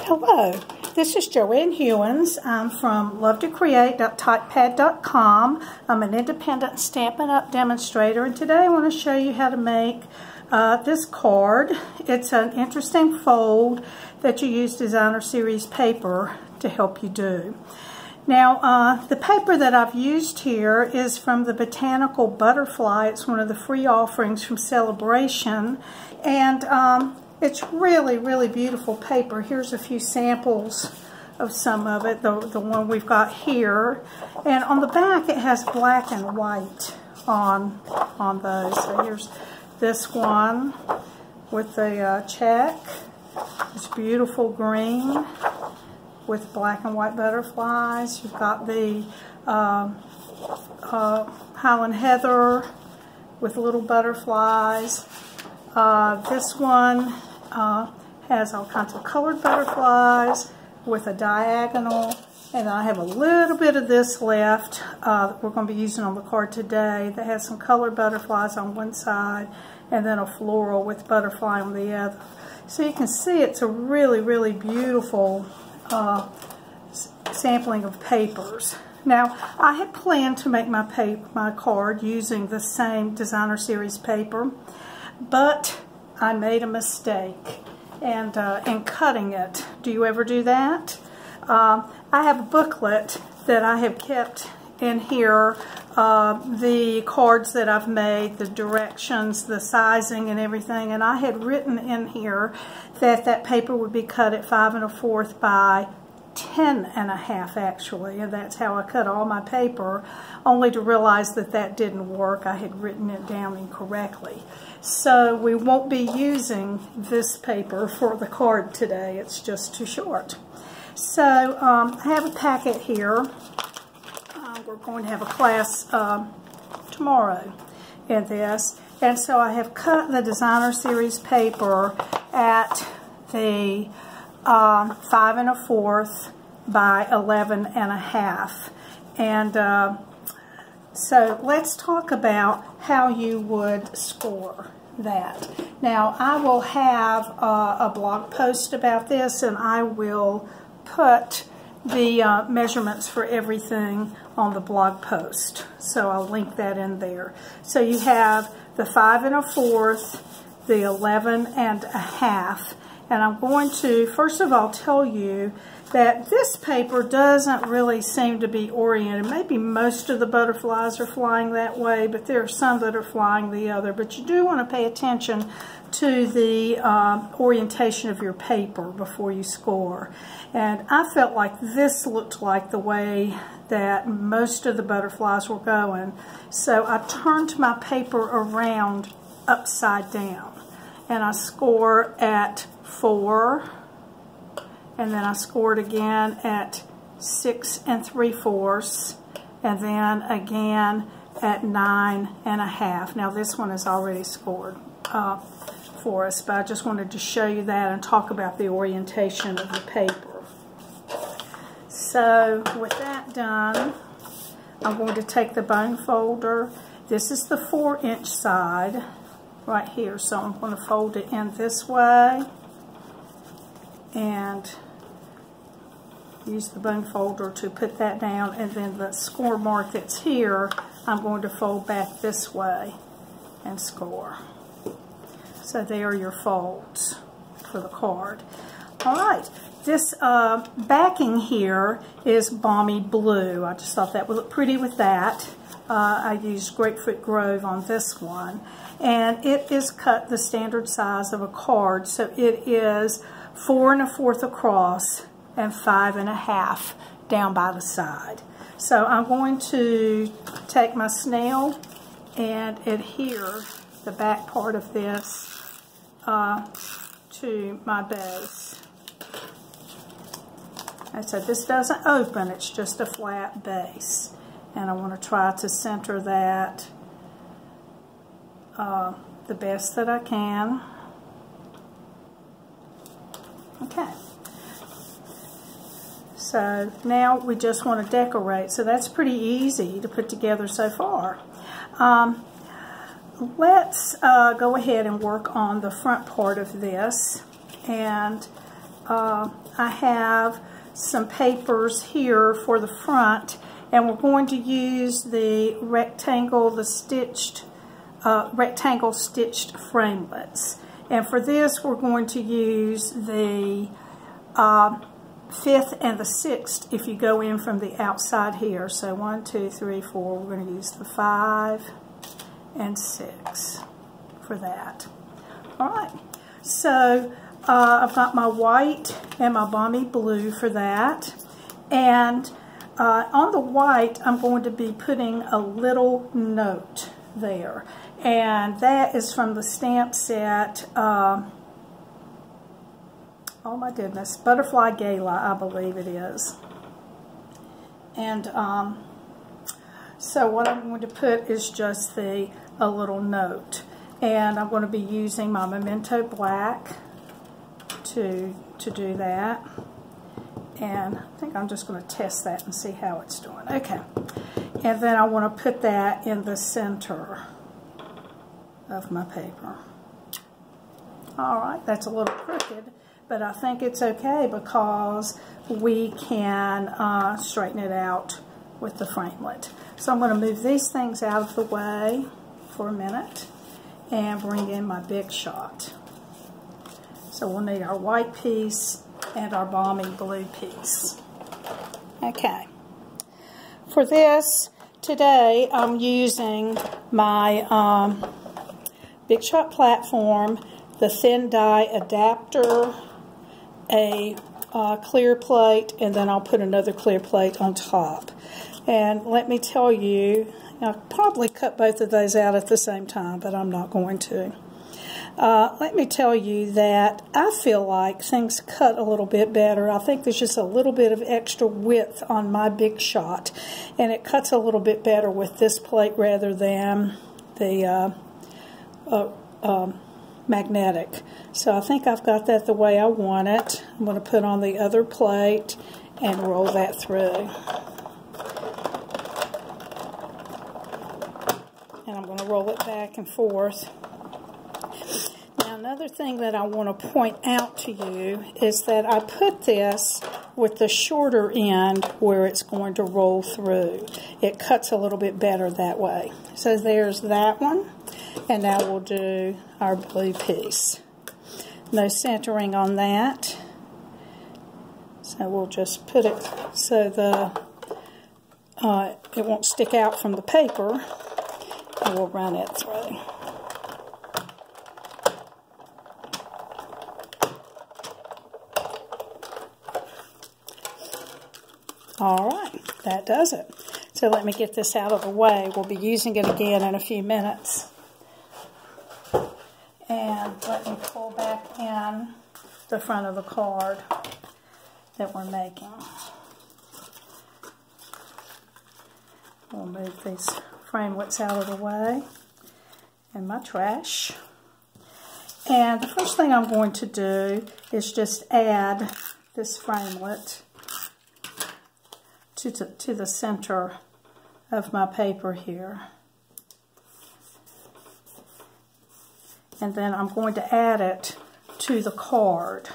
Hello, this is Joanne Hewins. I'm from LoveToCreate.typepad.com. I'm an independent Stampin' Up! Demonstrator, and today I want to show you how to make this card. It's an interesting fold that you use designer series paper to help you do. Now, the paper that I've used here is from the Botanical Butterfly. It's one of the free offerings from Celebration, and it's really, really beautiful paper. Here's a few samples of some of it, the one we've got here. And on the back it has black and white on those. So here's this one with the check. It's beautiful green with black and white butterflies. You've got the Highland Heather with little butterflies. This one has all kinds of colored butterflies with a diagonal, and I have a little bit of this left that we're going to be using on the card today that has some colored butterflies on one side and then a floral with butterfly on the other. So you can see it's a really, really beautiful sampling of papers. Now, I had planned to make my card using the same designer series paper, but I made a mistake in cutting it. Do you ever do that? I have a booklet that I have kept in here, the cards that I've made, the directions, the sizing and everything, and I had written in here that paper would be cut at 5 1/4 by 10 1/2 actually, and that's how I cut all my paper, only to realize that didn't work. I had written it down incorrectly. So we won't be using this paper for the card today. It's just too short. So I have a packet here. We're going to have a class tomorrow in this, and so I have cut the designer series paper at the 5 1/4 by 11 1/2, and so let's talk about how you would score that. Now, I will have a blog post about this, and I will put the measurements for everything on the blog post, so I'll link that in there. So you have the 5 1/4, the 11 1/2, and I'm going to first of all tell you that this paper doesn't really seem to be oriented. Maybe most of the butterflies are flying that way, but there are some that are flying the other. But you do want to pay attention to the orientation of your paper before you score. And I felt like this looked like the way that most of the butterflies were going. So I turned my paper around upside down, and I score at 4. And then I scored again at 6 3/4, and then again at 9 1/2. Now this one is already scored for us, but I just wanted to show you that and talk about the orientation of the paper. So with that done, I'm going to take the bone folder. This is the 4-inch side right here, so I'm going to fold it in this way and use the bone folder to put that down, and then the score mark that's here I'm going to fold back this way and score. So there are your folds for the card. Alright, this backing here is Balmy Blue. I just thought that would look pretty with that. I used Grapefruit Grove on this one, and it is cut the standard size of a card, so it is 4 1/4 across and 5 1/2 down by the side. So I'm going to take my snail and adhere the back part of this to my base. And so this doesn't open, it's just a flat base. And I want to try to center that the best that I can. Okay. So now we just want to decorate. So that's pretty easy to put together so far. Let's go ahead and work on the front part of this. And I have some papers here for the front, and we're going to use the Rectangle Stitched Framelits. And for this, we're going to use the 5th and the 6th if you go in from the outside here. So 1, 2, 3, 4, we're going to use the 5 and 6 for that. All right, so I've got my white and my balmy blue for that. And on the white, I'm going to be putting a little note there. And that is from the stamp set, oh my goodness, Butterfly Gala, I believe it is. And so what I'm going to put is just a little note. And I'm going to be using my Memento Black to do that. And I think I'm just going to test that and see how it's doing. Okay. And then I want to put that in the center of my paper. Alright, that's a little crooked, but I think it's okay because we can straighten it out with the framelit. So I'm going to move these things out of the way for a minute and bring in my big shot. So we'll need our white piece and our balmy blue piece. Okay. For this, today I'm using my Big Shot platform, the thin die adapter, a clear plate, and then I'll put another clear plate on top. And let me tell you, I'll probably cut both of those out at the same time, but I'm not going to. Let me tell you that I feel like things cut a little bit better. I think there's just a little bit of extra width on my Big Shot, and it cuts a little bit better with this plate rather than the magnetic. So I think I've got that the way I want it. I'm going to put on the other plate and roll that through. And I'm going to roll it back and forth. Now another thing that I want to point out to you is that I put this with the shorter end where it's going to roll through. It cuts a little bit better that way. So there's that one. And now we'll do our blue piece. No centering on that. So we'll just put it so it won't stick out from the paper. And we'll run it through. Alright, that does it. So let me get this out of the way. We'll be using it again in a few minutes. And let me pull back in the front of the card that we're making. We'll move these framelits out of the way and my trash. And the first thing I'm going to do is just add this framelit to the center of my paper here. And then I'm going to add it to the card.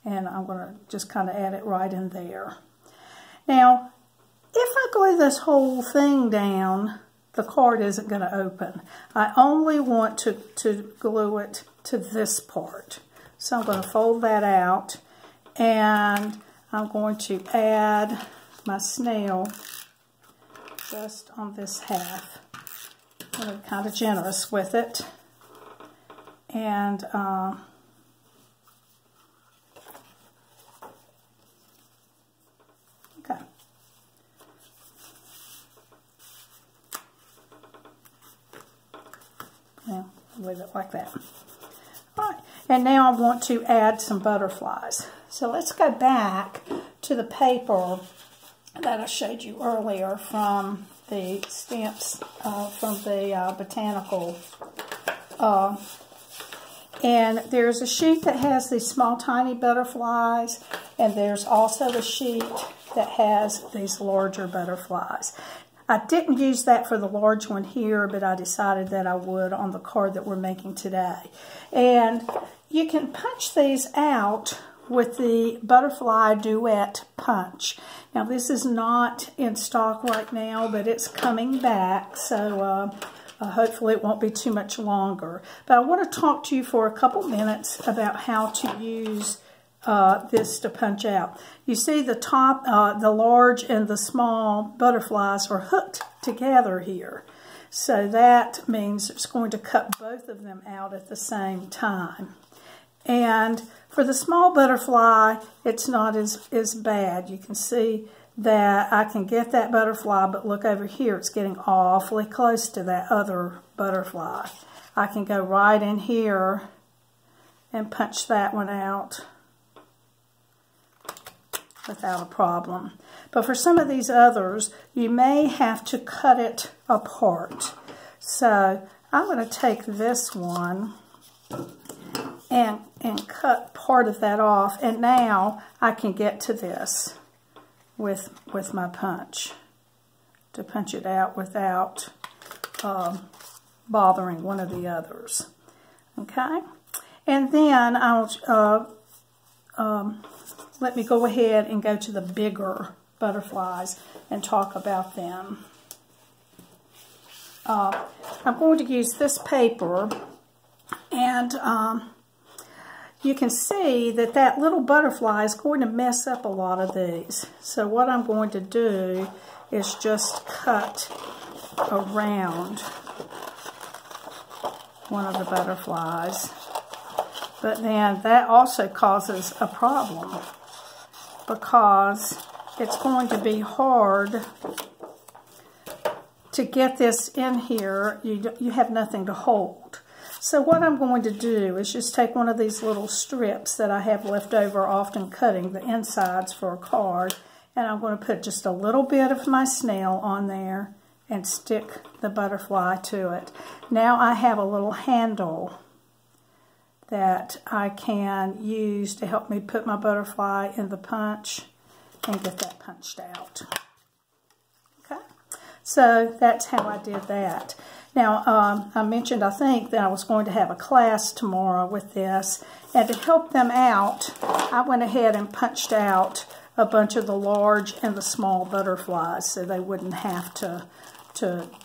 And I'm going to just kind of add it right in there. Now, if I glue this whole thing down, the card isn't going to open. I only want to glue it to this part. So I'm going to fold that out. And I'm going to add my snail just on this half. I'm kind of generous with it. And okay. Yeah, leave it like that. All right, and now I want to add some butterflies. So let's go back to the paper that I showed you earlier from the stamps from the Botanical. And there's a sheet that has these small tiny butterflies, and there's also a sheet that has these larger butterflies. I didn't use that for the large one here, but I decided that I would on the card that we're making today. And you can punch these out with the Butterfly Duet punch. Now this is not in stock right now, but it's coming back, so hopefully it won't be too much longer. But I want to talk to you for a couple minutes about how to use this to punch out. You see the top, the large and the small butterflies are hooked together here. So that means it's going to cut both of them out at the same time. And for the small butterfly, it's not as bad. You can see that I can get that butterfly, but look over here, it's getting awfully close to that other butterfly. I can go right in here and punch that one out without a problem. But for some of these others, you may have to cut it apart. So I'm going to take this one and cut part of that off, and now I can get to this with my punch to punch it out without bothering one of the others. Okay, and then I'll let me go ahead and go to the bigger butterflies and talk about them. I'm going to use this paper, and you can see that that little butterfly is going to mess up a lot of these. So what I'm going to do is just cut around one of the butterflies. But then that also causes a problem, because it's going to be hard to get this in here. You have nothing to hold. So what I'm going to do is just take one of these little strips that I have left over, often cutting the insides for a card, and I'm going to put just a little bit of my snail on there and stick the butterfly to it. Now I have a little handle that I can use to help me put my butterfly in the punch and get that punched out. Okay, so that's how I did that. Now, I mentioned, I think, that I was going to have a class tomorrow with this, and to help them out, I went ahead and punched out a bunch of the large and the small butterflies so they wouldn't have to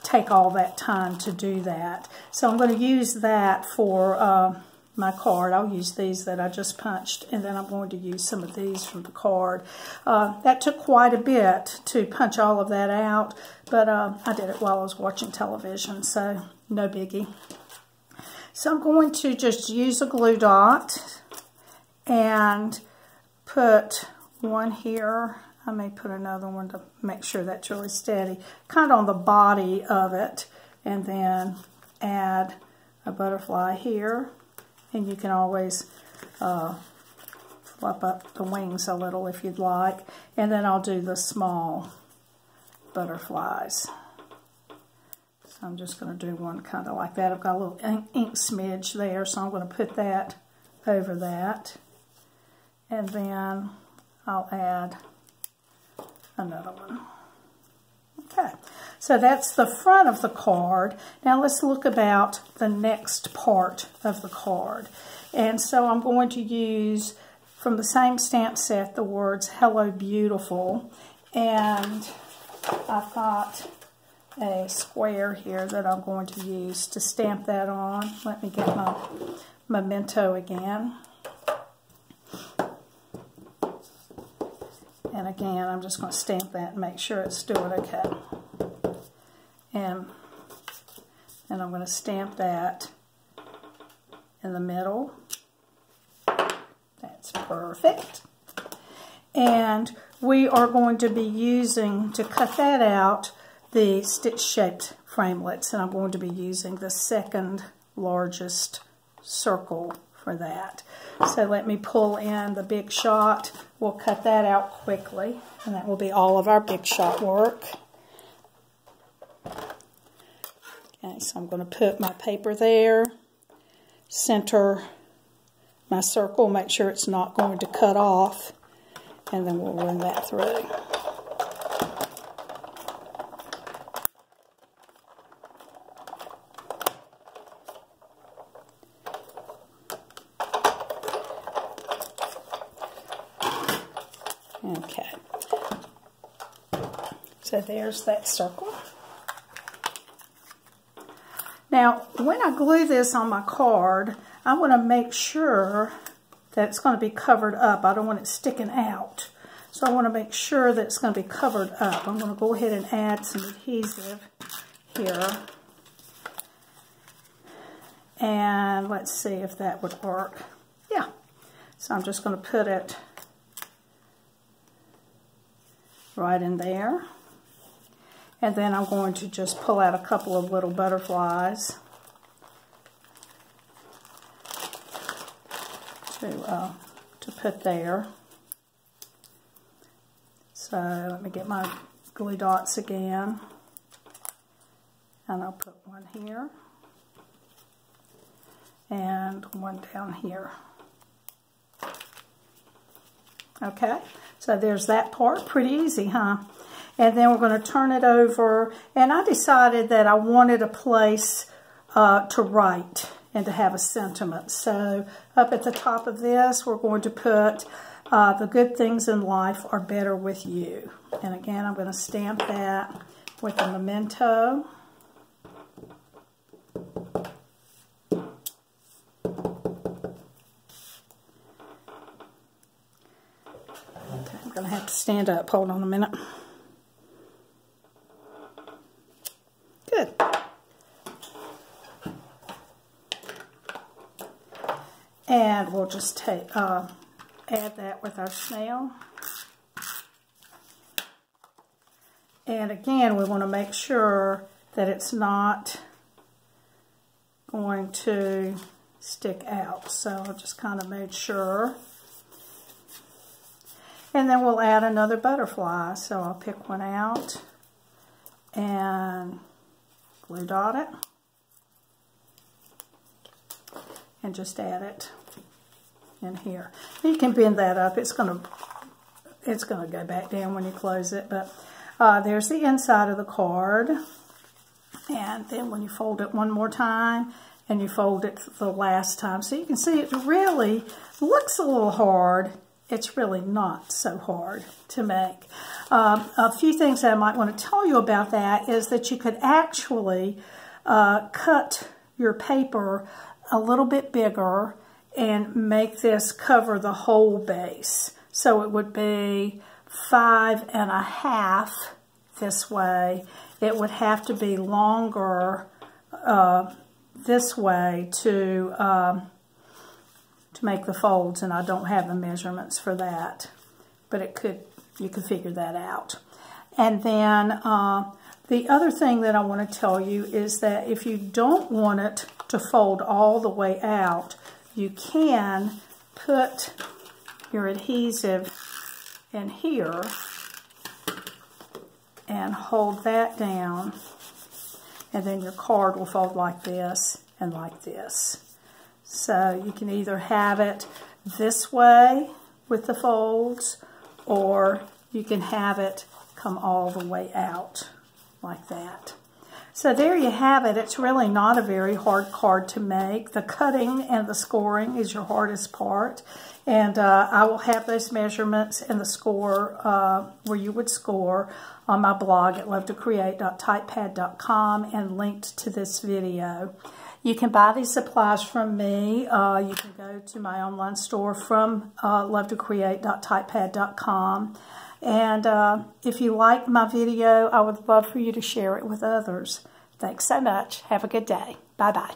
take all that time to do that. So I'm going to use that for my card. I'll use these that I just punched, and then I'm going to use some of these from the card. That took quite a bit to punch all of that out, but I did it while I was watching television, so no biggie. So I'm going to just use a glue dot and put one here. I may put another one to make sure that's really steady, kind of on the body of it, and then add a butterfly here. And you can always fluff up the wings a little if you'd like. And then I'll do the small butterflies. So I'm just going to do one kind of like that. I've got a little ink smidge there, so I'm going to put that over that. And then I'll add another one. Okay, so that's the front of the card. Now let's look about the next part of the card. And so I'm going to use, from the same stamp set, the words "Hello Beautiful." And I've got a square here that I'm going to use to stamp that on. Let me get my memento again. And again, I'm just going to stamp that and make sure it's doing okay. And I'm going to stamp that in the middle. That's perfect. And we are going to be using, to cut that out, the Stitched Shapes Framelits. And I'm going to be using the second largest circle for that. So let me pull in the Big Shot. We'll cut that out quickly, and that will be all of our Big Shot work. Okay, so I'm going to put my paper there, center my circle, make sure it's not going to cut off, and then we'll run that through. Okay. So there's that circle. Now, when I glue this on my card, I want to make sure that it's going to be covered up. I don't want it sticking out. So I want to make sure that it's going to be covered up. I'm going to go ahead and add some adhesive here. And let's see if that would work. Yeah. So I'm just going to put it right in there. And then I'm going to just pull out a couple of little butterflies to put there. So let me get my glue dots again. And I'll put one here. And one down here. Okay, so there's that part. Pretty easy, huh? And then we're going to turn it over, and I decided that I wanted a place to write and to have a sentiment. So up at the top of this, we're going to put, the good things in life are better with you. And again, I'm going to stamp that with a memento. Okay, I'm going to have to stand up. Hold on a minute. Good. And we'll just take add that with our snail. And again, we want to make sure that it's not going to stick out. So I just kind of made sure. And then we'll add another butterfly. So I'll pick one out and glue dot it, and just add it in here. You can bend that up. It's gonna go back down when you close it. But there's the inside of the card, and then when you fold it one more time, and you fold it the last time, so you can see it really looks a little hard. It's really not so hard to make. A few things that I might want to tell you about that is that you could actually cut your paper a little bit bigger and make this cover the whole base. So it would be 5.5 this way. It would have to be longer this way to make the folds, and I don't have the measurements for that, but you could figure that out. And then the other thing that I want to tell you is that if you don't want it to fold all the way out, you can put your adhesive in here and hold that down, and then your card will fold like this and like this. So you can either have it this way with the folds, or you can have it come all the way out like that. So there you have it. It's really not a very hard card to make. The cutting and the scoring is your hardest part. And I will have those measurements and the score where you would score on my blog at lovetocreate.typepad.com and linked to this video. You can buy these supplies from me. You can go to my online store from lovetocreate.typepad.com. And if you like my video, I would love for you to share it with others. Thanks so much. Have a good day. Bye-bye.